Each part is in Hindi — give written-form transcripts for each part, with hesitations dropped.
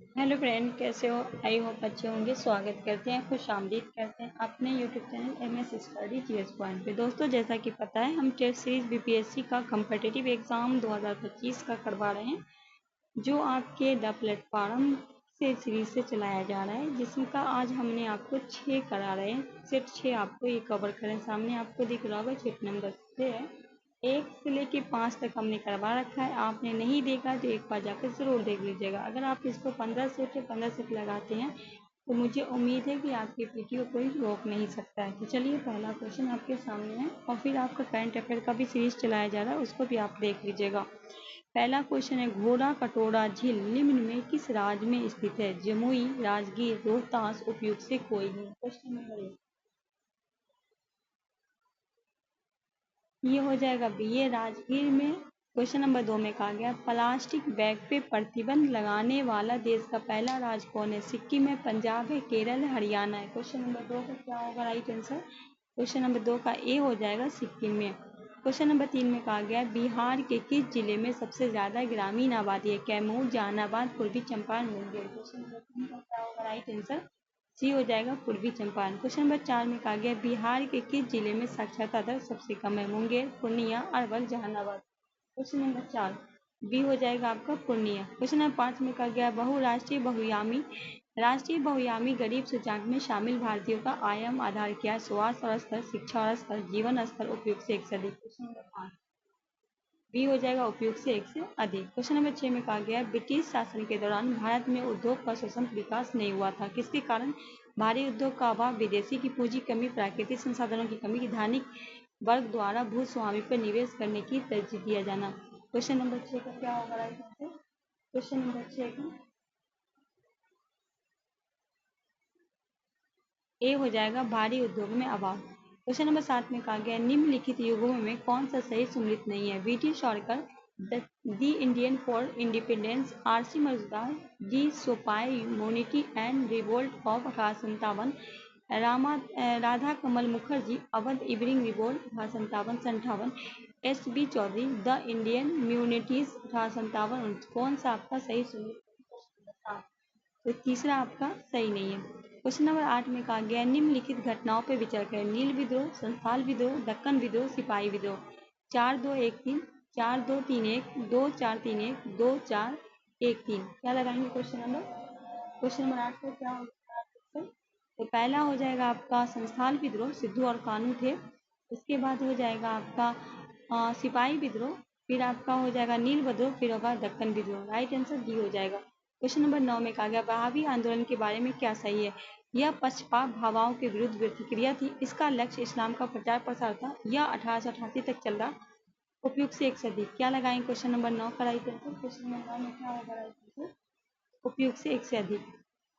हेलो फ्रेंड, कैसे हो? आई होप अच्छे होंगे। स्वागत करते हैं, खुश आमदीद करते हैं अपने YouTube channel MS study GS point पे। दोस्तों, जैसा कि पता है, हम टेस्ट सीरीज बीपीएससी का कम्पिटिटिव एग्ज़ाम 2025 का करवा रहे हैं, जो आपके द प्लेटफॉर्म से सीरीज से चलाया जा रहा है, जिसका आज हमने आपको 6 करा रहे हैं। सेट 6 आपको ये कवर करें। सामने आपको दिख रहा होगा सेट नंबर 6 है। 1 से लेके 5 तक हमने करवा रखा है। आपने नहीं देखा तो एक बार जाकर ज़रूर देख लीजिएगा। अगर आप इसको 15 सेट या 15 सेट लगाते हैं तो मुझे उम्मीद है कि आपकी पीटी को कोई रोक नहीं सकता है। तो चलिए, पहला क्वेश्चन आपके सामने है और फिर आपका करंट अफेयर का भी सीरीज चलाया जा रहा है, उसको भी आप देख लीजिएगा। पहला क्वेश्चन है, घोड़ा कटोरा झील निम्न में किस राज्य में स्थित है? जमुई, राजगीर, रोहतास, उपयुक्त से कोई नहीं। क्वेश्चन नंबर 1 ये हो जाएगा बी, ये राजगीर में। क्वेश्चन नंबर 2 में कहा गया, प्लास्टिक बैग पे प्रतिबंध लगाने वाला देश का पहला राज्य कौन है? सिक्किम है, पंजाब है, केरल है, हरियाणा है। क्वेश्चन नंबर 2 का क्या होगा राइट आंसर? क्वेश्चन नंबर 2 का ए हो जाएगा, सिक्किम में। क्वेश्चन नंबर 3 में कहा गया, बिहार के किस जिले में सबसे ज्यादा ग्रामीण आबादी है? कैमूर, जहानाबाद, पूर्वी चंपारण, मुंगेर। क्वेश्चन नंबर 3 का क्या होगा राइट आंसर? सी हो जाएगा, पूर्वी चंपारण। क्वेश्चन नंबर 4 में कहा गया, बिहार के किस जिले में साक्षरता दर सबसे कम है? Munger, Purnia, Arwal, Jehanabad. Question number 4 B हो जाएगा आपका पूर्णिया। क्वेश्चन नंबर 5 में कहा गया, राष्ट्रीय बहुआयामी गरीब सूचांक में शामिल भारतीयों का आयाम आधार क्या है? स्वास्थ्य और स्तर, शिक्षा और स्तर, जीवन स्तर, उपयुक्त से एक से अधिक। क्वेश्चन नंबर 5 बी हो जाएगा, उपयुक्त से एक से अधिक। क्वेश्चन नंबर 6 में कहा गया, ब्रिटिश शासन के दौरान भारत में उद्योग का स्वतंत्र विकास नहीं हुआ था, किसके कारण? भारी उद्योग का अभाव, विदेशी की पूंजी कमी, प्राकृतिक संसाधनों की कमी, धनिक वर्ग द्वारा भूस्वामी पर निवेश करने की तरजीह दिया जाना। क्वेश्चन नंबर 6 का क्या होगा राइट आंसर? क्वेश्चन नंबर 6 का ए हो जाएगा, भारी उद्योग में अभाव। क्वेश्चन नंबर 7 में कहा गया, निम्नलिखित युगों में कौन सा सही सुमेलित नहीं है? V D Savarkar, the Indian war independence, R C Majumdar, the sepoy mutiny and revolt of 1857, Radha Kamal Mukherjee, Awadh evening revolt 1857 से 58, S B Chaudhuri, the Indian mutinies 1857। कौन सा आपका सही सुमेलित? तो तीसरा आपका सही नहीं है। क्वेश्चन नंबर 8 में कहा गया, निम्नलिखित घटनाओं पर विचार करें। नील विद्रोह, संथाल विद्रोह, दक्कन विद्रोह, सिपाही विद्रोह। 4-2-1-3, 4-2-3-1, 2-4-3-1, 2-4-1-3। क्या लगाएंगे क्वेश्चन नंबर 8 को क्या होगा? तो पहला हो जाएगा आपका संस्थाल विद्रोह, सिद्धू और कानू थे। उसके बाद हो जाएगा आपका सिपाही विद्रोह, फिर आपका हो जाएगा नील विद्रोह, फिर होगा दक्कन विद्रोह। राइट आंसर डी हो जाएगा। क्वेश्चन नंबर 9 में कहा गया, वहाबी आंदोलन के बारे में क्या सही है? यह पक्षपात भावनाओं के विरुद्ध प्रतिक्रिया थी, इसका लक्ष्य इस्लाम का प्रचार प्रसार था, यह 1888 तक चल रहा। उपयुक्त से एक से अधिक। क्या लगाएंगे क्वेश्चन नंबर 9 का राइट आंसर? क्वेश्चन नंबर 9 में क्या होगा राइट आंसर? उपयुक्त से एक से अधिक।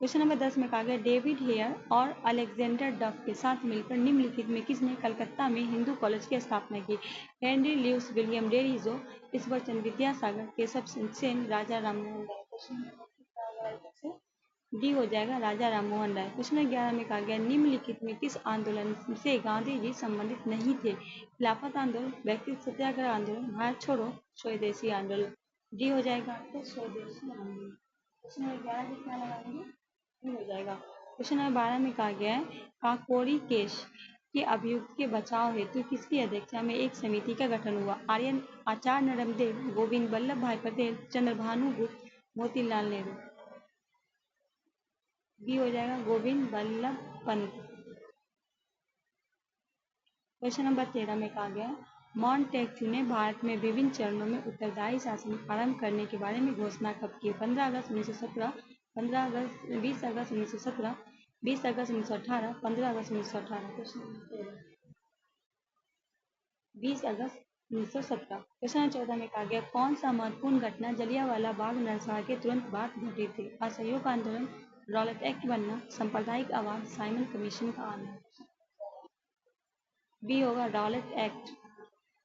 क्वेश्चन नंबर 10 में कहा गया, डेविड हेयर और अलेक्जेंडर डफ के साथ मिलकर निम्नलिखित में किसने कलकत्ता में हिंदू कॉलेज की स्थापना की? Henry Luce, William डेरिजो, Ishwar Chandra Vidyasagar, Keshav Sen, Raja Rammohan Roy. Question D हो जाएगा, राजा राममोहन राय। क्वेश्चन नंबर 11 में कहा गया, निम्नलिखित में किस आंदोलन से गांधी जी संबंधित नहीं थे? खिलाफत आंदोलन, व्यक्तिगत सत्याग्रह आंदोलन, भारत छोड़ो, स्वदेशी आंदोलन। डी हो जाएगा आपका स्वदेशी आंदोलन। क्वेश्चन नंबर 11 में क्या लगाएंगे? डी हो जाएगा। क्वेश्चन नंबर 12 में कहा गया है, काकोरी केस के अभियुक्त के बचाव हेतु किसकी अध्यक्षता में एक समिति का गठन हुआ? आचार्य नरमदेव, गोविंद वल्लभ भाई पटेल, चंद्रभानु गुप्त, मोतीलाल नेहरू। बी हो जाएगा, गोविंद वल्लभ पंत। क्वेश्चन नंबर 13 में कहा गया, मॉन्टेक्यू ने भारत में विभिन्न चरणों में उत्तरदायी शासन आरंभ करने के बारे में घोषणा कब की? 15 अगस्त 1917, 15 अगस्त 20 अगस्त 1917, 20 अगस्त 1918, 15 अगस्त 1918। क्वेश्चन 20 अगस्त 1917। क्वेश्चन 14 में कहा गया, कौन सा महत्वपूर्ण घटना जलियांवाला बाग नरसंहार के तुरंत बाद घटी थी? असहयोग आंदोलन, रॉलेट एक्ट बनना, सांप्रदायिक आवाज, साइमन कमीशन का आना। बी होगा, रॉलेट एक्ट।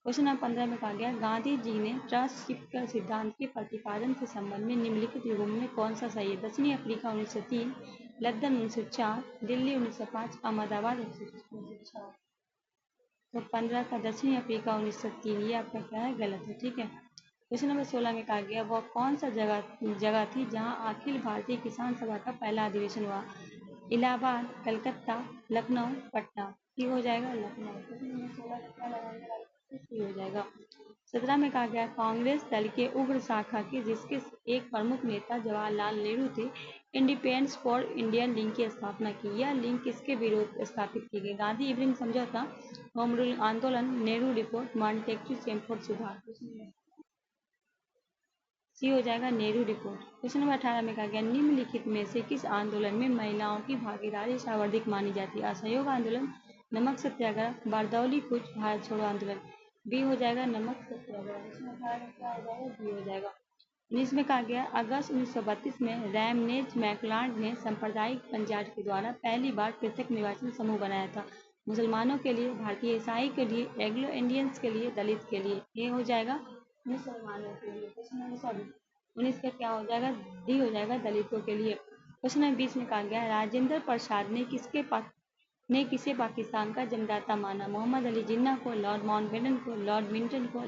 क्वेश्चन नंबर 15 में कहा गया, गांधी जी ने ट्रस्टशिप के सिद्धांत के प्रतिपादन के संबंध में निम्नलिखित युगों में कौन सा सही है? दक्षिणी अफ्रीका 1903, लंदन 1904, दिल्ली 1905, अहमदाबाद 1904। तो 15 का दक्षिणी अफ्रीका 1903, ये आपका क्या है? गलत है। ठीक है। क्वेश्चन नंबर 16 में कहा गया वह कौन सा जगह थी जहां अखिल भारतीय किसान सभा का पहला अधिवेशन हुआ? इलाहाबाद, कलकत्ता, लखनऊ, पटना। सी हो जाएगा लखनऊ। क्वेश्चन नंबर 16 का क्या लगाएंगे? सी हो जाएगा। 17 में कहा गया कांग्रेस दल के उग्र शाखा के जिसके एक प्रमुख नेता जवाहरलाल नेहरू थे, इंडिपेंडेंस फॉर इंडियन लीग की स्थापना की। यह लीग किसके विरोध स्थापित की गई? गांधी इवनिंग समझौता, होम रूल आंदोलन, नेहरू रिपोर्ट, मॉन्टेक्यू चैम्फोर्ड सुधार। सी हो जाएगा नेहरू रिपोर्ट। क्वेश्चन नंबर 18 में कहा गया निम्नलिखित में से किस आंदोलन में महिलाओं की भागीदारी सर्वाधिक मानी जाती है? असहयोग आंदोलन, नमक सत्याग्रह, बारदौली कूच, भारत छोड़ो आंदोलन। बी हो जाएगा नमक सत्याग्रह। इसमें क्या हो जाएगा? बी हो जाएगा। 19 में कहा गया अगस्त 1932 में रैमनेज मैकलाड ने सांप्रदायिक पंचायत के द्वारा पहली बार पृथक निर्वाचन समूह बनाया था। मुसलमानों के लिए, भारतीय ईसाई के लिए, एंग्लो इंडियंस के लिए, दलित के लिए। ये हो जाएगा मुसलमानों के लिए। क्वेश्चन नंबर सॉरी 19 का क्या हो जाएगा? डी हो जाएगा दलितों के लिए। क्वेश्चन नंबर 20 में कहा गया राजेंद्र प्रसाद ने किसे पाकिस्तान का जन्मदाता माना? मोहम्मद अली जिन्ना को, लॉर्ड माउंटबेटन को, लॉर्ड मिंटन को,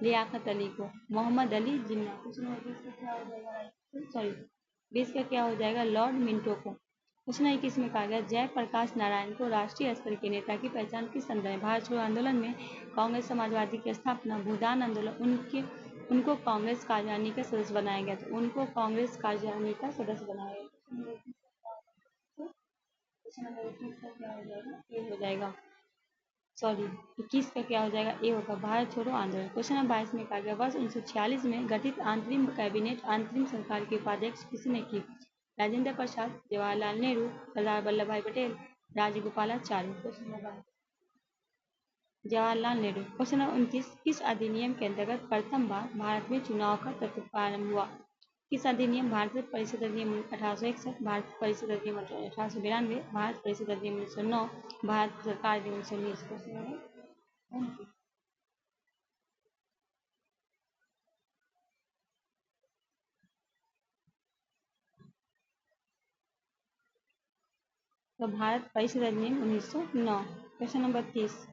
लियाकत अली को। मोहम्मद अली जिन्ना। क्वेश्चन नंबर 20 का क्या हो जाएगा? सॉरी 20 का क्या हो जाएगा? लॉर्ड मिंटो को। क्वेश्चन 21 में कहा गया जयप्रकाश नारायण को राष्ट्रीय स्तर के नेता की पहचान किस संदर्भ में? भारत छोड़ो आंदोलन में, कांग्रेस समाजवादी की स्थापना, भूदान आंदोलन, उनको कांग्रेस कार्यकारिणी का सदस्य बनाया गया था। उनको कांग्रेस कार्यकारिणी का सदस्य बनाया गया। क्वेश्चन नंबर 21 का क्या हो जाएगा? ए हो जाएगा। सॉरी 21 का क्या हो जाएगा? ए होगा भारत छोड़ो आंदोलन। क्वेश्चन नंबर 22 में कहा गया वर्ष 1946 में गठित अंतरिम कैबिनेट अंतरिम सरकार के उपाध्यक्ष किसने की? राजेंद्र प्रसाद, जवाहरलाल नेहरू, सरदार वल्लभ भाई Patel, Rajagopalachari. Question number Jawaharlal Nehru. Question number 29 किस अधिनियम के अंतर्गत प्रथम बार भारत में चुनाव का तत्व प्रारंभ हुआ? किस अधिनियम? भारत परिषद अधिनियम 1861, भारत परिषद अधिनियम 1892, भारत परिषद अधिनियम 1909, भारत सरकार अधिनियम 1919। तो भारत परिषद अधिनियम 1909। क्वेश्चन नंबर 30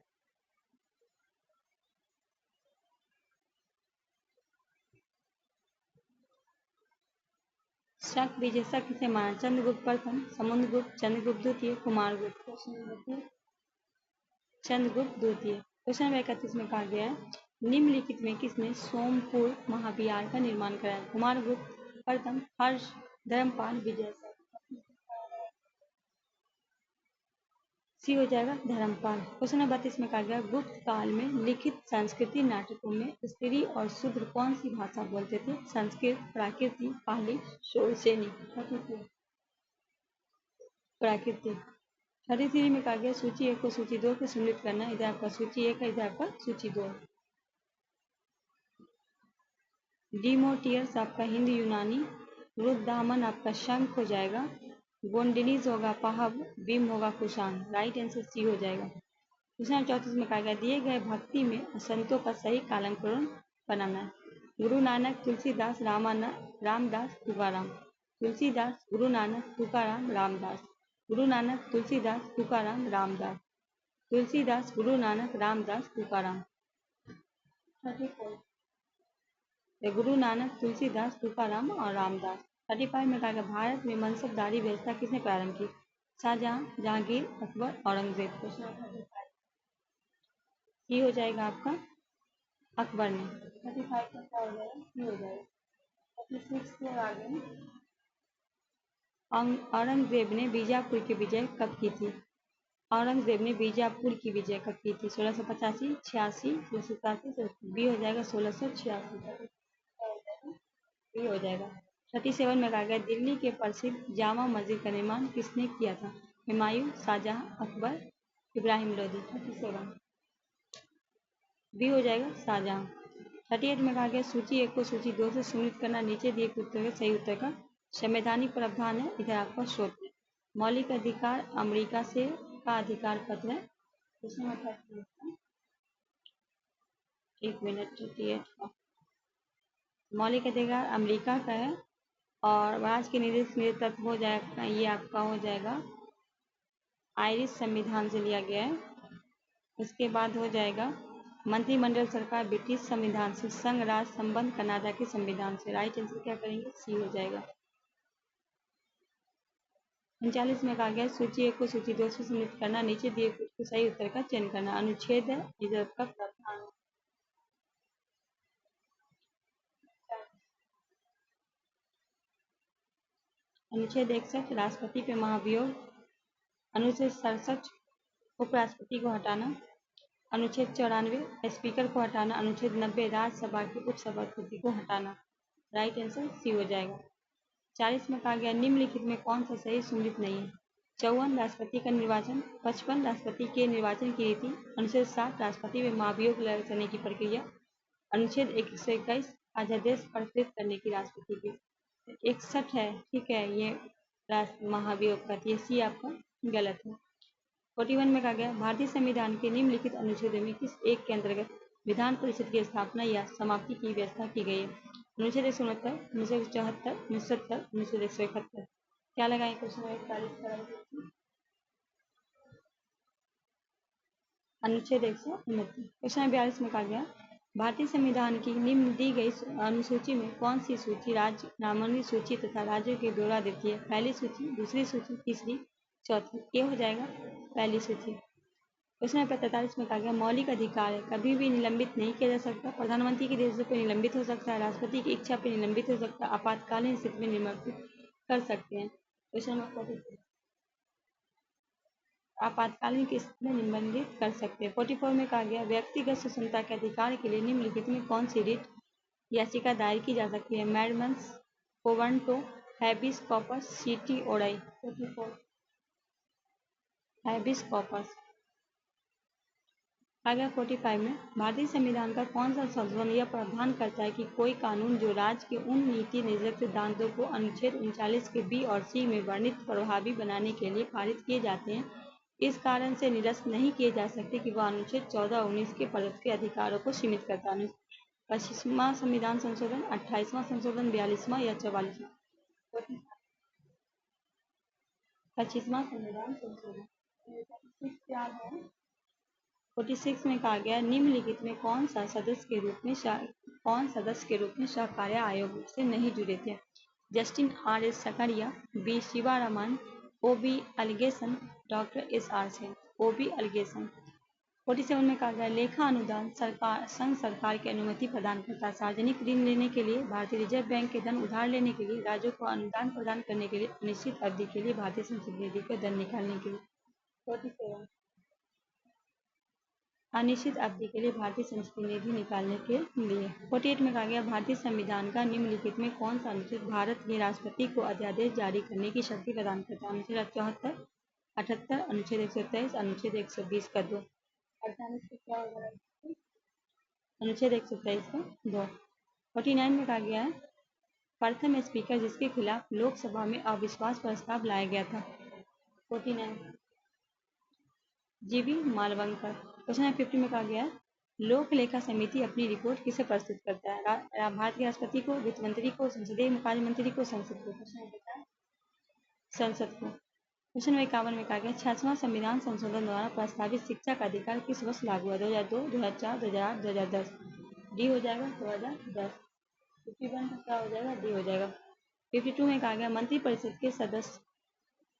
शक विजय शक किसे माना? चंद्रगुप्त प्रथम, समुद्रगुप्त, चंद्रगुप्त द्वितीय, कुमारगुप्त। क्वेश्चन नंबर चंद्रगुप्त द्वितीय। क्वेश्चन नंबर 31 में कहा गया है निम्नलिखित में किसने सोमपुर महाविहार का निर्माण कराया? कुमारगुप्त प्रथम, हर्ष, धर्मपाल, विजय। सी हो जाएगा धर्मपाल। क्वेश्चन नंबर 32 में कहा गया गुप्त काल में लिखित संस्कृति नाटकों में स्त्री और शूद्र कौन सी भाषा बोलते थे? संस्कृत, प्राकृतिक, पाली, शोरसेनी। प्राकृतिक। 33 में कहा गया सूची 1 को सूची 2 से सम्मिलित करना। इधर आपका सूची 1 है, इधर आपका सूची 2। डिमोटियर्स आपका हिंदी यूनानी, रुद्रदामन आपका शंख हो जाएगा, गोंडनिस होगा पहब, बिम होगा कुषाण। राइट आंसर सी हो जाएगा। क्वेश्चन 34 में कहा गया दिए गए भक्ति में संतों का सही कालक्रम बनाना। गुरु नानक, तुलसीदास, रामदास, तुकाराम। तुलसीदास, गुरु नानक, तुकाराम, रामदास। गुरु नानक, तुलसीदास, तुकाराम, रामदास। तुलसीदास, गुरु नानक, रामदास, तुकाराम। गुरु नानक, तुलसीदास, तुकाराम और रामदास। 35 में कहा गया भारत में मनसबदारी व्यवस्था किसने प्रारंभ की? शाहजहां, जहांगीर, अकबर, औरंगजेब। ये हो जाएगा आपका अकबर ने। 35 का क्या हो जाएगा? ये हो जाएगा। 36 के आगे औरंगजेब ने बीजापुर की विजय कब की थी? औरंगजेब ने बीजापुर की विजय कब की थी? 1685, 86, 1687। बी हो जाएगा 1686। बी हो जाएगा। 37 में कहा गया दिल्ली के प्रसिद्ध जामा मस्जिद का निर्माण किसने किया था? हुमायूं, शाहजहां, अकबर, इब्राहिम लोदी। 37 बी हो जाएगा शाहजहां। 38 में कहा गया सूची 1 को सूची 2 से सम्मिलित करना। नीचे दिए उत्तर का सही उत्तर का संवैधानिक प्रावधान है। इधर आपका स्रोत है। मौलिक अधिकार अमेरिका से का अधिकार पत्र है। एक मिनट 38 का मौलिक अधिकार अमेरिका का है और राज्य के निर्देश तत्व हो जाएगा। ये आपका हो जाएगा आयरिश संविधान से लिया गया है। उसके बाद हो जाएगा मंत्रिमंडल सरकार ब्रिटिश संविधान से, संघ राज्य संबंध कनाडा के संविधान से। राइट आंसर क्या करेंगे? सी हो जाएगा। 39 में कहा गया सूची 1 को सूची 2 से सम्मिलित करना, नीचे दिए कुछ सही उत्तर का चयन करना। अनुच्छेद है रिजर्व का प्रावधान। अनुच्छेद 61 राष्ट्रपति पे महाभियोग। अनुच्छेद 67 उपराष्ट्रपति को हटाना। अनुच्छेद 94 स्पीकर को हटाना। अनुच्छेद 90 राज्यसभा के उपसभापति को हटाना। राइट आंसर सी हो जाएगा। 40 में कहा गया निम्नलिखित में कौन सा सही सुमेलित नहीं है? 54 राष्ट्रपति का निर्वाचन। 55 राष्ट्रपति के निर्वाचन की रीति। अनुच्छेद 60 राष्ट्रपति में महाभियोग लगाने की प्रक्रिया। अनुच्छेद 121 अध्यादेश प्रस्तुत करने की राष्ट्रपति की। 61 है, ठीक है, ये राष्ट्र महाभियोग का, ये सी आपका गलत है। 41 में कहा गया भारतीय संविधान के निम्नलिखित अनुच्छेदों में किस एक के अंतर्गत विधान परिषद की स्थापना या समाप्ति की व्यवस्था की गई है? अनुच्छेद 169, 1974, 1970, 1971। क्या लगाएं क्वेश्चन? 41 अनुच्छेद 169। क्वेश्चन 42 में कहा गया भारतीय संविधान की निम्न दी गई अनुसूची में कौन सी सूची राज्य नामांकित सूची तथा राज्यों के ब्यौरा देती है? पहली सूची, दूसरी सूची, तीसरी, चौथी। ये हो जाएगा पहली सूची। क्वेश्चन नंबर 43 में कहा गया मौलिक अधिकार है, कभी भी निलंबित नहीं किया जा सकता। प्रधानमंत्री के निर्देश पर निलंबित हो सकता है, राष्ट्रपति की इच्छा पर निलंबित हो सकता है, आपातकालीन स्थिति में निलंबित कर सकते हैं। क्वेश्चन नंबर 44 आपातकालीन की स्थिति में निलंबित कर सकते हैं। 44 में कहा गया व्यक्तिगत स्वतंत्रता के अधिकार के लिए निम्नलिखित में कौन सी रिट याचिका दायर की जा सकती है? मैडमस कोवंटो, हैबिस कॉर्पस, सीटी ओडाई। 44 habeas corpus. आगे 45 में भारतीय संविधान का कौन सा संशोधन यह प्रावधान करता है कि कोई कानून जो राज्य के उन नीति निर्देशक सिद्धांतों को अनुच्छेद 39 के बी और सी में वर्णित प्रभावी बनाने के लिए पारित किए जाते हैं, इस कारण से निरस्त नहीं किए जा सकते कि वह अनुच्छेद 14 और 19 के प्रदत्त के अधिकारों को सीमित करता है। 25वां संविधान संशोधन, 28वां संशोधन, 42वां या 44वां? 25वां संविधान संशोधन। 46 में कहा गया निम्नलिखित में कौन सदस्य के रूप में सहकार्य आयोग से नहीं जुड़े थे? Justice R S Sarkaria, B Sivaraman, O B Alagesan, doctor S R Sen. ओ बी अलिगेशन। 47 में कहा गया लेखा अनुदान संघ सरकार की अनुमति प्रदान करता है। सार्वजनिक ऋण लेने के लिए, भारतीय रिजर्व बैंक के धन उधार लेने के लिए, राज्यों को अनुदान प्रदान करने के लिए, अनिश्चित अवधि के लिए भारतीय संचित निधि का धन निकालने के लिए। 47 अनिश्चित अवधि के लिए भारतीय संचित निधि निकालने के लिए। 48 में कहा गया भारतीय संविधान का निम्नलिखित में कौन सा अनुच्छेद भारत के राष्ट्रपति को अध्यादेश जारी करने की शक्ति प्रदान करता है? अनुच्छेद 74, 78, अनुच्छेद 123, अनुच्छेद 120 का 2। अनुच्छेद 123 का 2। 49 में कहा गया है प्रथम स्पीकर जिसके खिलाफ लोकसभा में अविश्वास प्रस्ताव लाया गया था। 49 जीवी मालवंकर। क्वेश्चन 50 में कहा गया लोक लेखा समिति अपनी रिपोर्ट किसे प्रस्तुत करता है? भारत के राष्ट्रपति को, वित्त मंत्री को, संसदीय कार्य मंत्री को, संसद को? संसद को। क्वेश्चन 51 में कहा गया 66वां संविधान संशोधन द्वारा प्रस्तावित शिक्षा का अधिकार किस वर्ष लागू हुआ? 2002, 2004, 2008, 2010। डी हो जाएगा 2010। 51 का क्या हो जाएगा? डी हो जाएगा। 52 में कहा गया मंत्रिपरिषद के सदस्य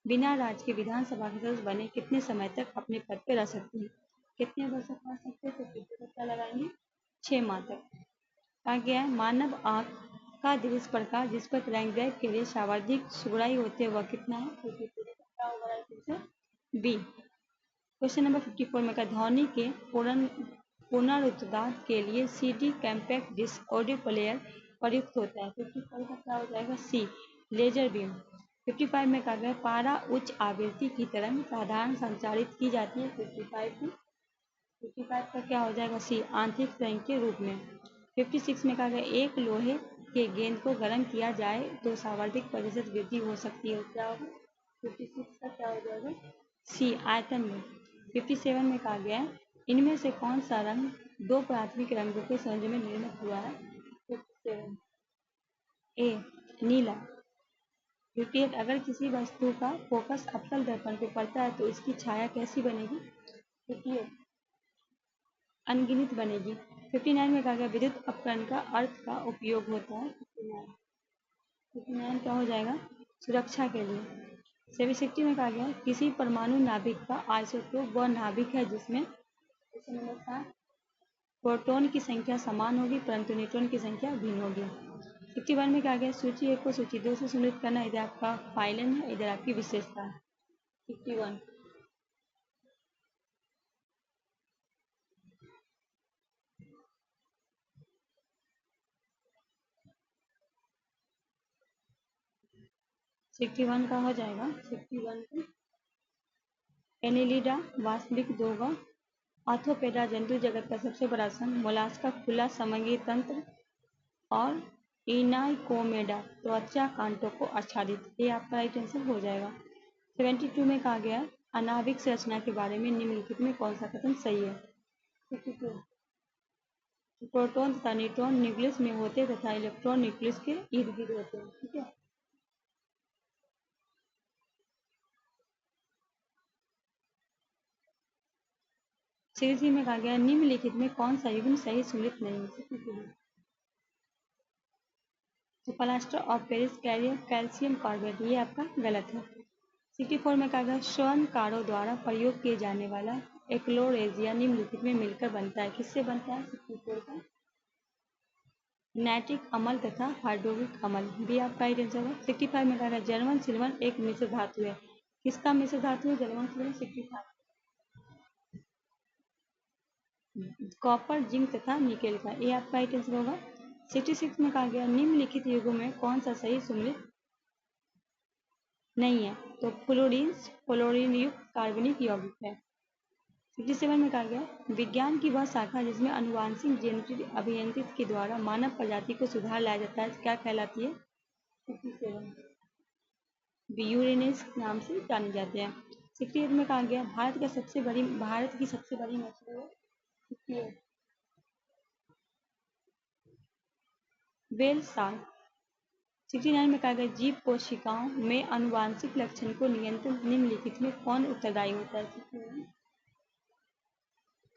बिना राज्य के विधानसभा के सदस्य बने कितने समय तक अपने पद पर रह सकते हैं? कितने वर्ष तक रह सकते हैं? तो 50 तक क्या लगाएंगे? 6 माह तक। कहा गया है मानव आँख का दृश्य प्रकाश जिस पर तरंगदैर्घ्य के लिए सर्वाधिक सुगराई होते हैं वह कितना है? तो 50 तक क्या होगा? बी। क्वेश्चन नंबर 54 में कहा ध्वनि के पुनरुत्पादन के लिए CD compact disc audio player प्रयुक्त होता है। 55 का क्या हो जाएगा? सी लेजर बीम। 55 में कहा गया पारा उच्च आवृत्ति की तरंग साधारण संचारित की जाती है। 55 का क्या हो जाएगा? सी आंतरिक तरंग के रूप में। 56 में कहा गया एक लोहे के गेंद को गर्म किया जाए तो सर्वाधिक प्रतिशत वृद्धि हो सकती है। क्या होगा? 56 का क्या हो जाएगा? सी आयतन में। 57 में कहा गया है इनमें से कौन सा रंग दो प्राथमिक रंगों के संयोजन में निर्मित हुआ है? 57 ए नीला। 58 अगर किसी वस्तु का फोकस अवतल दर्पण पर पड़ता है तो इसकी छाया कैसी बनेगी? 58 अनगिनत बनेगी। 59 में कहा गया विद्युत अपकरण का अर्थ का उपयोग होता है। 59 क्या हो जाएगा? सुरक्षा के लिए। 760 में कहा गया किसी परमाणु नाभिक का आइसोटोप वह नाभिक है जिसमें प्रोटॉन की संख्या समान होगी परंतु न्यूट्रॉन की संख्या भिन्न होगी। 61 में कहा गया सूची 1 को सूची 2 से सम्मिलित करना, इधर आपका फाइलन है, इधर आपकी विशेषता है। 61 61 का हो जाएगा। 61 एनिलिडा वास्तविक दोगा आर्थोपेडा जंतु जगत का सबसे बड़ा संघ, मोलास्का खुला समंगी तंत्र और इनाइकोमेडा त्वचा कांटों को आच्छादित। ये आपका राइट आंसर हो जाएगा। 72 में कहा गया अनाविक संरचना के बारे में निम्नलिखित में कौन सा कथन सही है? 52 प्रोटॉन तथा न्यूट्रॉन न्यूक्लियस में होते तथा इलेक्ट्रॉन न्यूक्लियस के इर्द गिर्द होते हैं। ठीक है। सीरीज में कहा गया निम्नलिखित में कौन सा युग्म सही सम्मिलित नहीं है? तो प्लास्टर ऑफ पेरिस कैरियर कैल्शियम कार्बेट, ये आपका गलत है। 64 में कहा गया स्वर्णकारों द्वारा प्रयोग किए जाने वाला एक्लोरेजिया निम्नलिखित में मिलकर बनता है। किससे बनता है? 64 का नाइट्रिक अम्ल तथा हाइड्रोक्लोरिक अम्ल, भी आपका राइट आंसर होगा। 65 में कहा गया जर्मन सिल्वर एक मिश्र धातु है। किसका मिश्र धातु है जर्मन सिल्वर? 65 कॉपर जिंक तथा निकेल का, ये आपका राइट आंसर होगा। 66 में कहा गया निम्नलिखित युगों में कौन सा सही सम्मिलित नहीं है? तो फ्लोरीन युक्त कार्बनिक यौगिक है। 67 में कहा गया विज्ञान की वह शाखा जिसमें आनुवांशिक जेनेटिक अभियांत्रिकी के द्वारा मानव प्रजाति को सुधार लाया जाता है क्या कहलाती है? 67 यूरेनस नाम से जाने जाते हैं। 68 में कहा गया भारत की सबसे बड़ी मछली है। 68 वेल शार्क। 69 में कहा गया जीव कोशिकाओं में आनुवांशिक लक्षण को नियंत्रण निम्नलिखित में कौन उत्तरदायी होता है? 69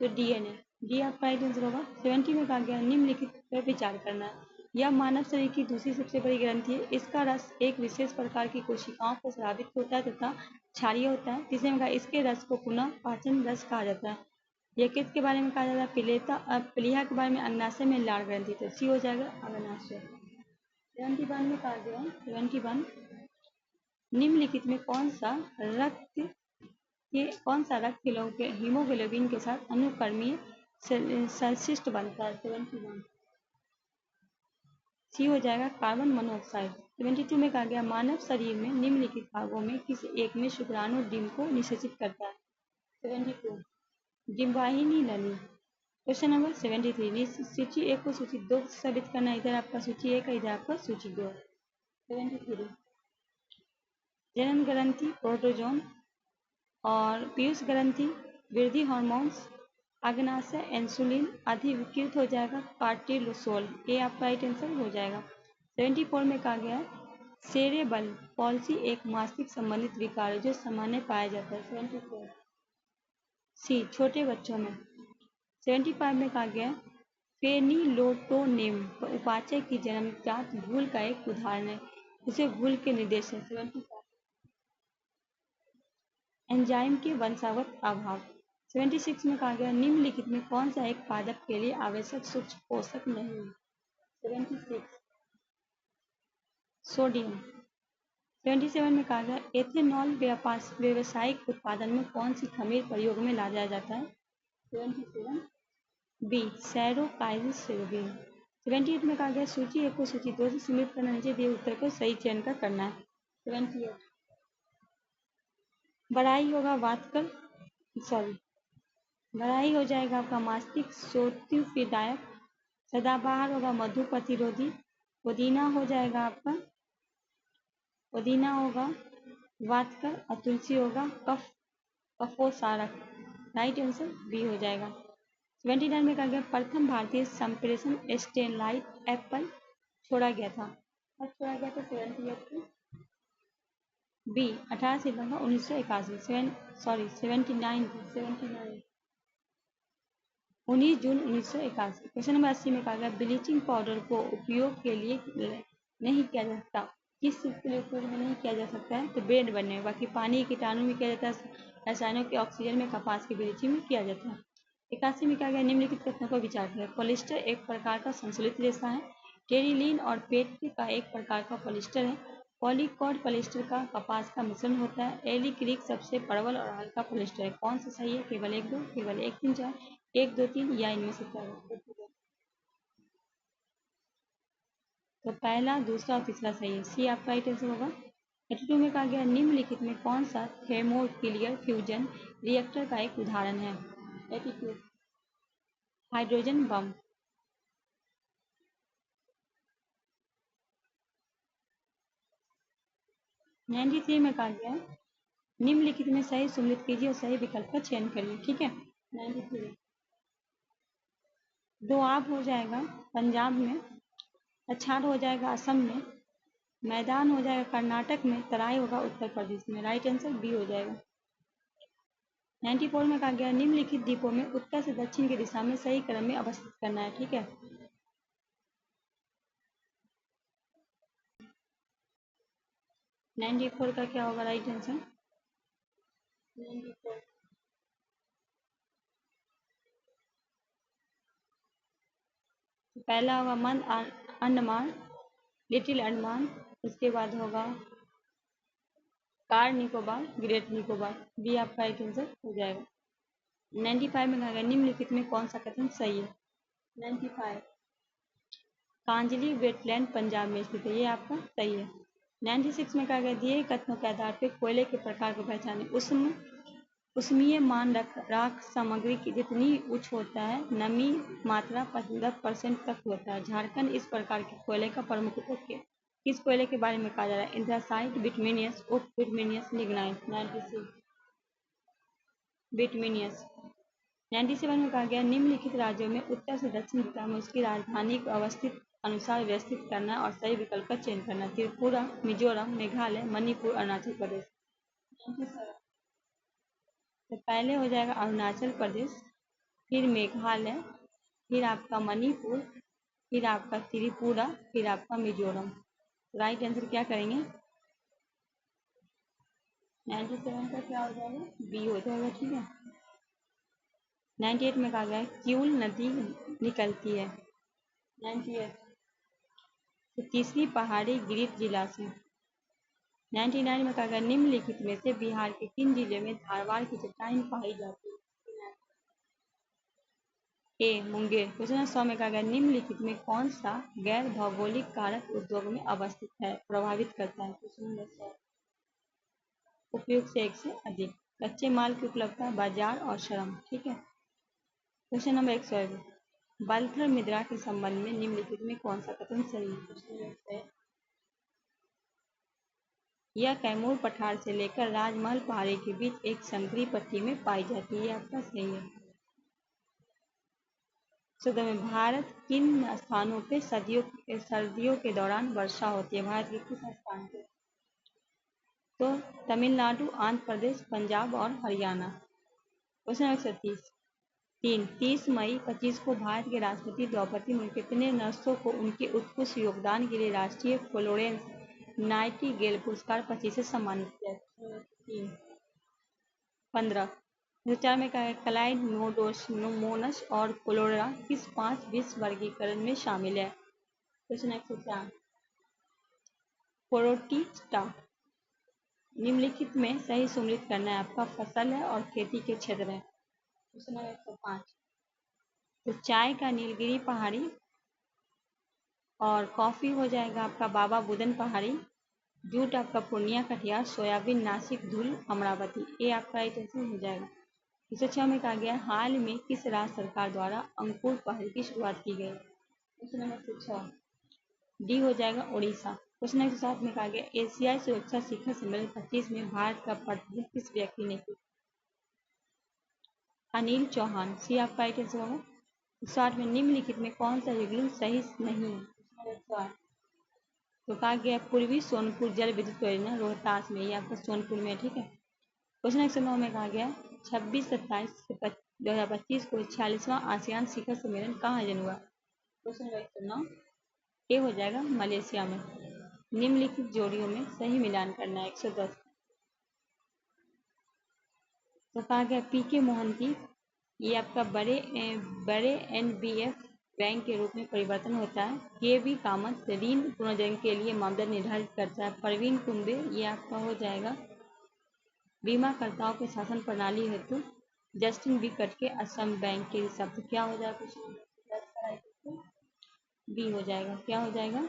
तो डीएनए, डी आपका राइट आंसर होगा। 70 में कहा गया निम्नलिखित पर विचार करना है। यह मानव शरीर की दूसरी सबसे बड़ी ग्रंथि है। इसका रस एक विशेष प्रकार की कोशिकाओं को स्रावित होता है तथा क्षारीय होता है। तीसरे में कहा इसके रस को पुनः पाचन रस कहा जाता है। यकृत के बारे में कहा जाता है प्लीहा के बारे में अग्नाशय में लाल ग्रंथि, तो सी हो जाएगा अग्नाशय। 71 में कहा गया 71 निम्नलिखित में कौन सा रक्त हीमोग्लोबिन के साथ अनुक्रमीय संश्लिष्ट बनता है? 71 सी हो जाएगा कार्बन मोनोऑक्साइड। 72 में कहा गया मानव शरीर में निम्नलिखित भागों में किस एक में शुक्राणु डिम्ब को निषेचित करता है? 72 डिम्बाहिनी नली। क्वेश्चन नंबर 73 सूची 1 को सूची 2 से साबित करना, इधर आपका सूची 1 है, इधर आपका सूची 2। 73 जनन ग्रंथि प्रोटोजोन और पीयूष ग्रंथि वृद्धि हार्मोन्स, अग्नाशय इंसुलिन अधिकृत हो जाएगा कार्टिसोल, ये आपका राइट आंसर हो जाएगा। 74 में कहा गया सेरेब्रल पॉल्सी एक मस्तिष्क संबंधित विकार है जो सामान्य पाया जाता है। 74 सी छोटे बच्चों में। 75 में कहा गया फेनिलोटोनिम उपापचय की जन्मजात भूल का एक उदाहरण है, उसे भूल के निर्देश है। 75 एंजाइम के वंशावत अभाव। 76 में कहा गया निम्नलिखित में कौन सा एक पादप के लिए आवश्यक सूक्ष्म पोषक नहीं है? 76 सोडियम। 77 में कहा गया एथेनॉल व्यावसायिक उत्पादन में कौन सी खमीर प्रयोग में लाया जाता है? 77 बी सैरोकाइजिन। 78 में कहा गया सूची 1 को सूची 2 से सम्मिलित करना, नीचे दिए उत्तर को सही चयन का करना है। 78 बड़ाई होगा बड़ाई हो जाएगा आपका मस्तिष्क शोथुफिदायक, सदाबहार होगा मधु प्रतिरोधी, पुदीना होगा वातकर और तुलसी होगा कफोसारक, राइट आंसर बी हो जाएगा। 79 में कहा गया प्रथम भारतीय संप्रेषण स्टेलाइट एप्पल छोड़ा गया था। 78 बी 18 सितंबर 1981। 79 19 जून 1981। क्वेश्चन नंबर 80 में कहा गया ब्लीचिंग पाउडर को उपयोग के लिए नहीं किया जा सकता। किस चीज़ के लिए उपयोग में नहीं किया जा सकता है? तो ब्रेड बनने में। बाकी पानी कीटाणु में किया जाता है, रसायनों के ऑक्सीजन में, कपास की ब्लीचिंग में किया जाता है। 81 में कहा गया निम्नलिखित कथनों पर विचार करें। पॉलिस्टर एक प्रकार का संश्लेषित रेशा है। टेरिलीन और पेट का एक प्रकार का पॉलिस्टर है। पॉलीकॉर्ड पॉलिस्टर का कपास का मिश्रण होता है। एलिक्रिक सबसे प्रबल और हल्का पॉलिस्टर है। कौन सा सही है? केवल 1 2, केवल 1 3 4, 1 2 3 या इनमें से क्या? तो पहला, दूसरा और तीसरा सही है। सी आपका राइट आंसर होगा। 82 में कहा गया निम्नलिखित में कौन सा थर्मोफिलियर फ्यूजन रिएक्टर का एक उदाहरण है? 82 हाइड्रोजन बम। 93 में कहा गया निम्नलिखित में सही सुमेलित कीजिए और सही विकल्प का चयन करिए। ठीक है। 93 दोआब हो जाएगा पंजाब में, अछाड़ हो जाएगा असम में, मैदान हो जाएगा कर्नाटक में, तराई होगा उत्तर प्रदेश में। राइट आंसर बी हो जाएगा। 94 में कहा गया निम्नलिखित द्वीपों में उत्तर से दक्षिण की दिशा में सही क्रम में अवस्थित करना है। ठीक है। 94 का क्या होगा राइट आंसर? 94 पहला होगा मंद अंडमान, लिटिल अंडमान, उसके बाद होगा कार निकोबार, ग्रेट निकोबार। बी आपका राइट आंसर हो जाएगा। 95 में कहा गया निम्नलिखित में कौन सा कथन सही है? 95 कांजली वेटलैंड पंजाब में स्थित है। ये आपका सही है। 96 में कहा गया दिए कथनों के आधार पर कोयले के प्रकार को पहचाने। उष्मीय मान राख सामग्री की जितनी उच्च होता है, नमी मात्रा 10% तक होता है। झारखंड इस प्रकार के कोयले का प्रमुख उपयोग किस कोयले के बारे में कहा जा रहा है? एंथ्रासाइट, बिटुमिनियस, उप बिटुमिनियस, लिग्नाइट। 96 बिटुमिनियस। 97 में कहा गया निम्नलिखित राज्यों में उत्तर से दक्षिण दिशा में उसकी राजधानी को अवस्थित अनुसार व्यवस्थित करना और सही विकल्प का चयन करना। त्रिपुरा, मिजोरम, मेघालय, मणिपुर, अरुणाचल प्रदेश। तो पहले हो जाएगा अरुणाचल प्रदेश, फिर मेघालय, फिर आपका मणिपुर, फिर आपका त्रिपुरा, फिर आपका मिजोरम। राइट आंसर क्या करेंगे? 97 का क्या हो जाएगा? बी हो जाएगा। ठीक है। 98 में कहा गया क्यूल नदी निकलती है 98 तो तीसरी पहाड़ी गिरित जिला से। 99 में कहा गया निम्नलिखित में से बिहार के किन जिले में धारवाड़ की चट्टान पाई जाती है? ए मुंगेर। क्वेश्चन 100 में कहा गया निम्नलिखित में कौन सा गैर भौगोलिक कारक उद्योग में अवस्थित है, प्रभावित करता है? क्वेश्चन 100 उपयोग से एक से अधिक, कच्चे माल की उपलब्धता, बाजार और श्रम। ठीक है। क्वेश्चन नंबर 101 बलथर मुद्रा के संबंध में निम्नलिखित में कौन सा कथन सही है? यह कैमूर पठार से लेकर राजमहल पहाड़ी के बीच एक संकरी पट्टी में पाई जाती है। आपका सही है। सदन में भारत किन स्थानों पे सर्दियों के दौरान वर्षा होती है? भारत के किस स्थान पे? तो तमिलनाडु, आंध्र प्रदेश, पंजाब और हरियाणा। क्वेश्चन 130 30 मई 25 को भारत के राष्ट्रपति द्रौपदी मुर्मू कितने नर्सों को उनके उत्कृष्ट योगदान के लिए राष्ट्रीय फ्लोरेंस नाइटिंगेल पुरस्कार 25 से सम्मानित किया? 15। 2004 में कहा है क्लाइड मोनस और कोलोरा किस 5 विश्व वर्गीकरण में शामिल है? Question 104 protista. निम्नलिखित में सही सुमेलित करना है। आपका फसल है और खेती के क्षेत्र है। क्वेश्चन नंबर 105 तो चाय का नीलगिरी पहाड़ी और कॉफी हो जाएगा आपका बाबा बुदन पहाड़ी, जूट आपका पूर्णिया कटिहार, सोयाबीन नासिक धुल अमरावती। ये आपका राइट आंसर हो जाएगा। 206 में कहा गया हाल में किस राज्य सरकार द्वारा अंकुर पहल की शुरुआत की गई? क्वेश्चन नंबर 106 डी हो जाएगा उड़ीसा। क्वेश्चन नंबर 107 में कहा गया एशियाई सुरक्षा शिखर सम्मेलन 25 में भारत का प्रतिनिधित्व किस व्यक्ति ने किया? अनिल चौहान। सी आपका राइट आंसर होगा। 108 में निम्नलिखित में कौन सा युग्म सही नहीं है? तो कहा गया पूर्वी सोनपुर जल विद्युत परियोजना रोहतास में, ये आपका सोनपुर में। ठीक है। क्वेश्चन 109 में कहा गया 26, 27 2025 को 46वां आसियान शिखर सम्मेलन कहाँ आयोजन हुआ? क्वेश्चन नंबर 9 ए हो जाएगा मलेशिया में। निम्नलिखित जोड़ियों में सही मिलान करना है 110। तो कहा गया पीके मोहंती, ये आपका बड़े एनबीएफ बैंक के रूप में परिवर्तन होता है। के वी कामत ऋण पुनर्जन के लिए मानदंड निर्धारित करता है। परवीन कुंबे, ये आपका हो जाएगा बीमाकर्ताओं के शासन प्रणाली हेतु। जस्टिन बी कटके असम बैंक के हिसाब से क्या हो जाएगा? बी हो जाएगा। क्या हो जाएगा?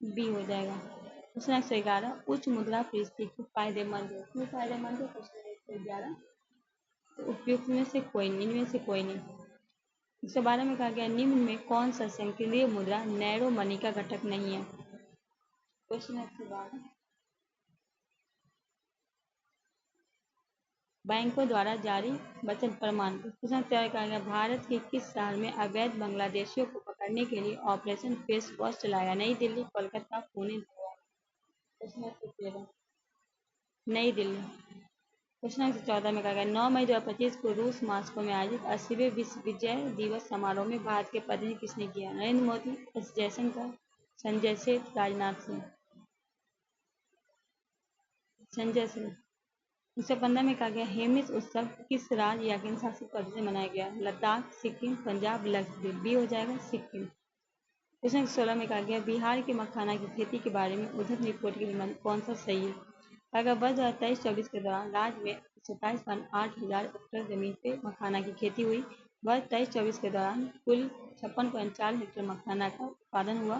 बी हो जाएगा। क्वेश्चन 111 उच्च मुद्रा परिस्थिति फायदेमंद है। क्यों फायदेमंद है? क्वेश्चन 111 उपयुक्त में से कोई नहीं, इनमें से कोई नहीं। 112 में कहा गया निम्न में कौन सा संकीर्णीय मुद्रा नैरो मनी का घटक नहीं है? क्वेश्चन 112 बैंकों द्वारा जारी वचन प्रमाण। क्वेश्चन तैयार कहा गया भारत के किस शहर में अवैध बांग्लादेशियों को पकड़ने के लिए ऑपरेशन फेस वॉश चलाया? नई दिल्ली, कोलकाता, पुणे, क्वेश्चन नई दिल्ली। क्वेश्चन 114 में कहा गया 9 मई 2025 को रूस मॉस्को में आयोजित 80वें विश्व विजय दिवस समारोह में भारत के प्रतिनिधि किसने किया? नरेंद्र मोदी, एस जयशंकर, संजय सेठ, राजनाथ सिंह। संजय सिंह। 1915 में कहा गया हेमिस उत्सव किस राज्य या केंद्र शासित प्रदेश में मनाया गया? लद्दाख, सिक्किम, पंजाब, लक्षद्वीप। बी हो जाएगा सिक्किम। क्वेश्चन 16 में कहा गया बिहार के मखाना की खेती के बारे में उद्धव रिपोर्ट के निबंध कौन सा सही है? अगर वर्ष 2023-24 के दौरान राज्य में 27.8 हजार हेक्टेयर जमीन पे मखाना की खेती हुई। वर्ष 23-24 के दौरान कुल 56.4 हेक्टेयर मखाना का उत्पादन हुआ।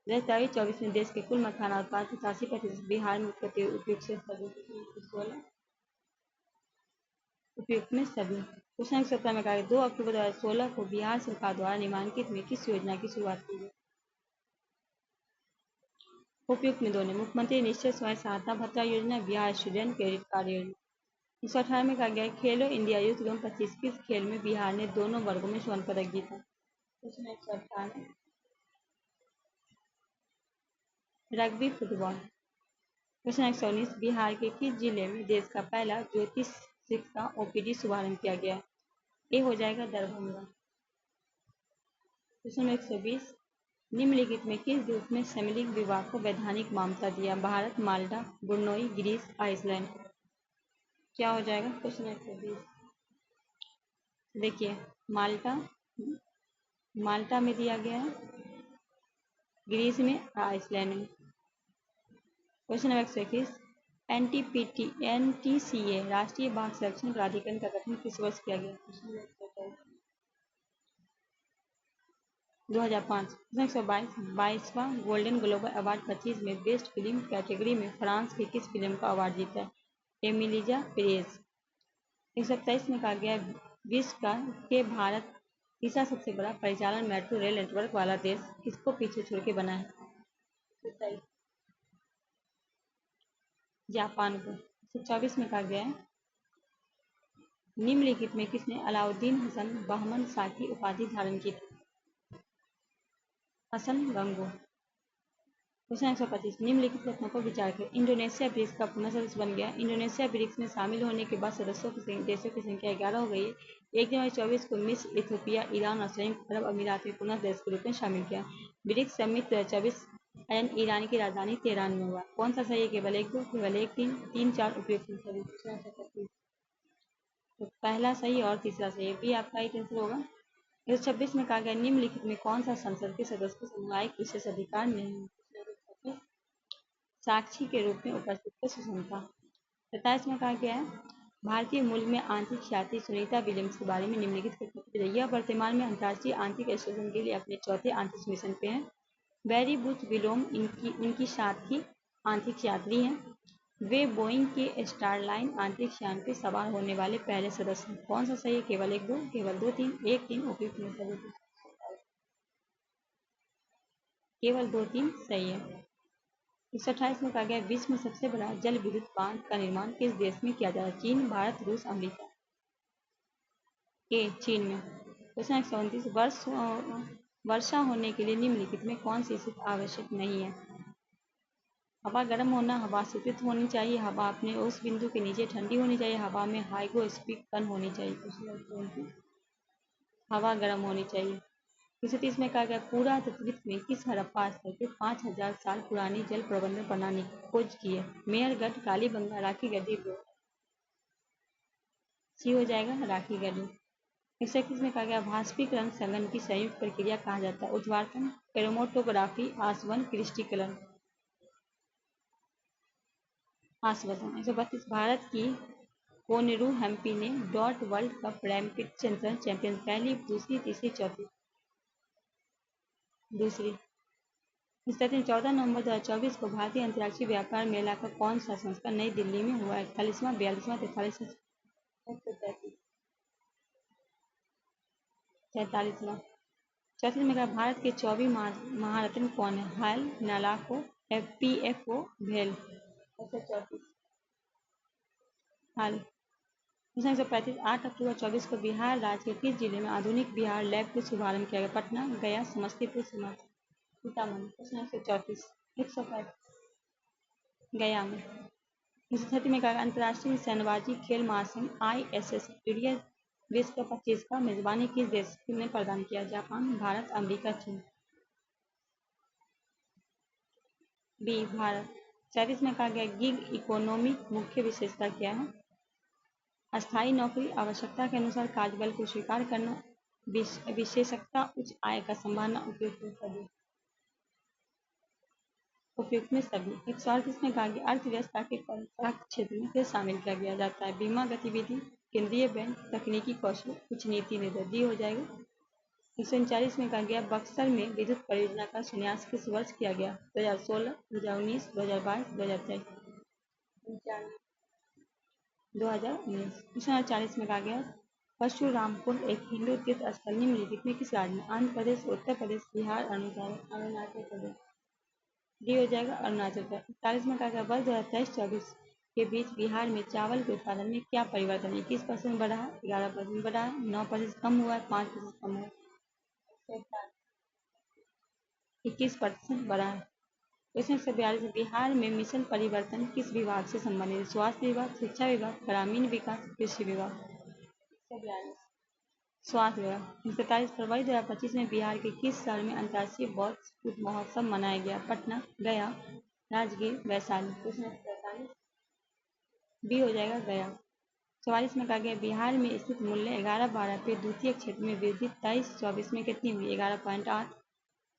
2023-24 में देश के कुल मखाना उत्पादन 85% बिहार में उत्पत्ति हुई। उपयुक्त से सभी। उपयुक्त में सभी। क्वेश्चन 17 में कहा 2 अक्टूबर 2016 को बिहार सरकार द्वारा निम्नलिखित में किस योजना की शुरुआत की गई? उपयुक्त में दोनों। मुख्यमंत्री निश्चित स्वयं सहायता भत्ता योजना, बिहार स्टूडेंट क्रेडिट कार्ड योजना। 118 में कहा गया खेलो इंडिया यूथ गेम 25 किस खेल में बिहार ने दोनों वर्गों में स्वर्ण पदक जीता? Question 118 rugby football. Question 119 Bihar के किस जिले में देश का पहला ज्योतिष शिक्षा ओपीडी शुभारंभ किया गया? ए हो जाएगा दरभंगा। क्वेश्चन 120 निम्नलिखित में किस देश में समलिंग विवाह को वैधानिक मान्यता दिया? भारत, माल्टा, ब्रुनोई, ग्रीस, आइसलैंड। क्या हो जाएगा? क्वेश्चन 120 देखिए माल्टा में दिया गया है, ग्रीस में, आइसलैंड में। क्वेश्चन नंबर 121 एनटीसीए राष्ट्रीय बाघ संरक्षण प्राधिकरण का गठन किस वर्ष किया गया? 2005। 122वां गोल्डन ग्लोब अवार्ड 25 में बेस्ट फिल्म कैटेगरी में फ्रांस की किस फिल्म का अवार्ड जीता है? Emilia Perez. 127 में कहा गया विश्व के भारत तीसरा सबसे बड़ा परिचालन मेट्रो रेल नेटवर्क वाला देश किसको पीछे छोड़ के बना है? जापान को। 124 में कहा गया है निम्नलिखित में किसने अलाउद्दीन हसन बहमन शाह की उपाधि धारण की थी? हसन गंगो। क्वेश्चन 125 निम्नलिखित कथनों को विचार करें। इंडोनेशिया ब्रिक्स का पुनः सदस्य बन गया। इंडोनेशिया ब्रिक्स में शामिल होने के बाद सदस्यों की देशों की संख्या 11 हो गई है। 1 जनवरी 24 को मिस्र, इथियोपिया, ईरान और संयुक्त अरब अमीरात में पुनः देश के रूप में शामिल किया। ब्रिक्स समिट 2024 ईरान की राजधानी तेहरान में हुआ। कौन सा सही है? केवल 1, 2, केवल 1, 3, 3, 4 उपयुक्त। तो पहला सही और तीसरा सही है। बी आपका ही आंसर होगा। 126 में कहा गया निम्नलिखित में कौन सा संसद के सदस्य को सामुदायिक विशेष अधिकार नहीं है? साक्षी के रूप में उपस्थित की सुगमता। 27 में कहा गया है भारतीय मूल में आंतरिक यात्री सुनीता विलियम्स के बारे में निम्नलिखित यह वर्तमान में अंतर्राष्ट्रीय आंतरिक स्टेशन के लिए अपने चौथे आंतरिक मिशन पे हैं। बैरी बुच विलोम इनकी 7वीं आंतरिक यात्री हैं। वे बोइंग के स्टारलाइन अंतरिक्ष यान पे सवार होने वाले पहले सदस्य हैं। कौन सा सही है? केवल 1, 2, केवल 2, 3, 1, 3 उपयुक्त में सभी। केवल 2, 3 सही है। 128 में कहा गया विश्व में सबसे बड़ा जल विद्युत बांध का निर्माण किस देश में किया जा रहा है? चीन, भारत, रूस, अमेरिका। ए चीन में। क्वेश्चन 129 वर्षा होने के लिए निम्नलिखित में कौन सी स्थिति आवश्यक नहीं है? हवा गर्म होना, हवा शीतलित होनी चाहिए, हवा अपने उस बिंदु के नीचे ठंडी होनी चाहिए, हवा में हाइग्रोस्कोपिक कण होनी चाहिए, हवा गर्म होनी चाहिए। 230 में कहा गया पुरातत्विक में किस हड़प्पा स्थल पे 5000 साल पुरानी जल प्रबंधन प्रणाली की खोज की है? मेहरगढ़, कालीबंगा, राखी गढ़ी, सी हो जाएगा राखी गढ़ी। 121 में कहा गया वाष्पीकरण संघनन की संयुक्त प्रक्रिया कहा जाता है? उद्वारतन, क्रोमेटोग्राफी, आसवन, क्रिस्टलीकरण, आसवन। 132 भारत की कोनेरू हम्पी ने dot world cup rapid champion पहली, दूसरी, तीसरी, चौथी? दूसरी। 14 नवंबर 2024 को भारतीय अंतर्राष्ट्रीय व्यापार मेला का कौन सा संस्करण नई दिल्ली में हुआ? 41वां, 42वां, 43वां, 43वां। 34 में कहा भारत के 24 महारत्न कौन है? हाल, नालाको, PFO, भेल। 34 हाल। 135 8 अक्टूबर 24 को बिहार राज्य के किस जिले में आधुनिक बिहार लैब का शुभारंभ किया गया? पटना, गया, समस्तीपुर, सीतामढ़ी। प्रश्न 134 105 गया में। 130 में कहा अंतर्राष्ट्रीय सैन्यबाजी खेल महासंघ ISS पीरियड विश्व कप 25 का मेजबानी किस देश ने प्रदान किया? जापान, भारत, अमेरिका, चीन? बी भारत। 37 में कहा गया गिग इकोनॉमी मुख्य विशेषता क्या है? अस्थायी नौकरी, आवश्यकता के अनुसार कार्यबल को स्वीकार करना, विशेषज्ञता, उच्च आय का संभावना, उपयुक्त में सभी। 138 में कहा गया अर्थव्यवस्था के कंट्रैक्ट क्षेत्र में किसे शामिल किया गया जाता है? बीमा गतिविधि, केंद्रीय बैंक, तकनीकी कौशल, कुछ नीति निर्णय। डी हो जाएगा। 139 में कहा गया बक्सर में विद्युत परियोजना का शिलान्यास किस वर्ष किया गया? 2016, 2019, 2022, 2023? 2019। 140 में कहा गया परशुरामपुर एक हिंदू तीर्थ स्थल निम्नलिखित में किस राज्य में? आंध्र प्रदेश, उत्तर प्रदेश, बिहार, अरुणाचल प्रदेश? डी हो जाएगा अरुणाचल प्रदेश। 41 में कहा गया वर्ष 2023-24 के बीच बिहार में चावल के उत्पादन में क्या परिवर्तन है? 21% बढ़ा है, 11% बढ़ा है, 9% कम हुआ है, 5% कम हुआ है, 21% बढ़ा है। क्वेश्चन 142 बिहार में मिशन परिवर्तन किस विभाग से संबंधित है? स्वास्थ्य विभाग, शिक्षा विभाग, ग्रामीण विकास, कृषि विभाग? 142 स्वास्थ्य विभाग। 47 फरवरी 2025 में बिहार के किस शहर में अंतर्राष्ट्रीय बौद्ध महोत्सव मनाया गया? पटना, गया, राजगीर, वैशाली? क्वेश्चन 143 बी हो जाएगा गया। 44 में कहा गया बिहार में स्थित मूल्य 11-12 पे द्वितीय क्षेत्र में वृद्धि 23-24 में कितनी हुई? 11.8,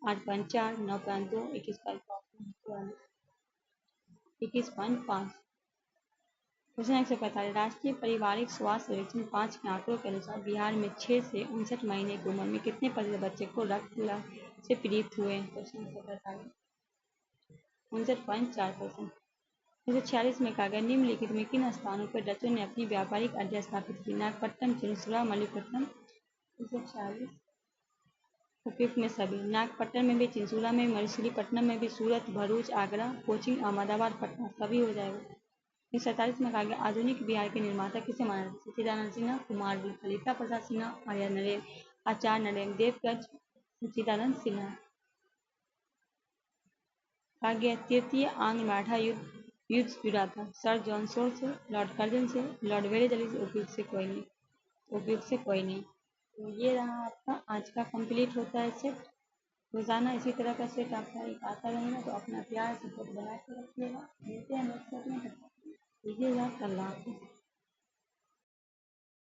8.4, 9.2, 21.5। क्वेश्चन 145 राष्ट्रीय पारिवारिक स्वास्थ्य सर्वेक्षण 5 के आंकड़ों के अनुसार बिहार में 6 से 59 महीने की उम्र में कितने प्रतिशत बच्चे को रक्त से पीड़ित हुए? क्वेश्चन 145 59.4%। 146 में कहा गया निम्नलिखित में किन स्थानों पर डचों ने अपनी व्यापारिक अड्डा स्थापित की? नागपट्टनम, चिंसुरा, मलिकपट्टनम? 146 उपयुक्त में सभी। नागपट्टनम में भी, चिंसुरा में, मछलीपट्टनम में भी, सूरत, भरूच, आगरा, कोचिंग, अहमदाबाद, पटना? सभी हो जाएगा। 147 में कहा गया आधुनिक बिहार के निर्माता किसे माना जाता है? सच्चिदानंद सिन्हा, कुमार ललिता प्रसाद सिन्हा, आचार्य नरेंद्र देवगज, सच्चिदानंद सिन्हा? कहा गया तृतीय आंग्ल मराठा युद्ध जुड़ा था? सर जॉन शोर से, लॉर्ड कर्जन से, लॉर्ड वेलेजली से? उपयुक्त से कोई नहीं, उपयुक्त से कोई नहीं। तो ये रहा आपका आज का कंप्लीट होता है सेट। रोजाना इसी तरह का सेट आपका एक आता रहेगा, तो अपना प्यार सपोर्ट बना के रखिएगा। मिलते हैं नेक्स्ट सेट में, कीजिएगा। अल्लाह हाफिज़।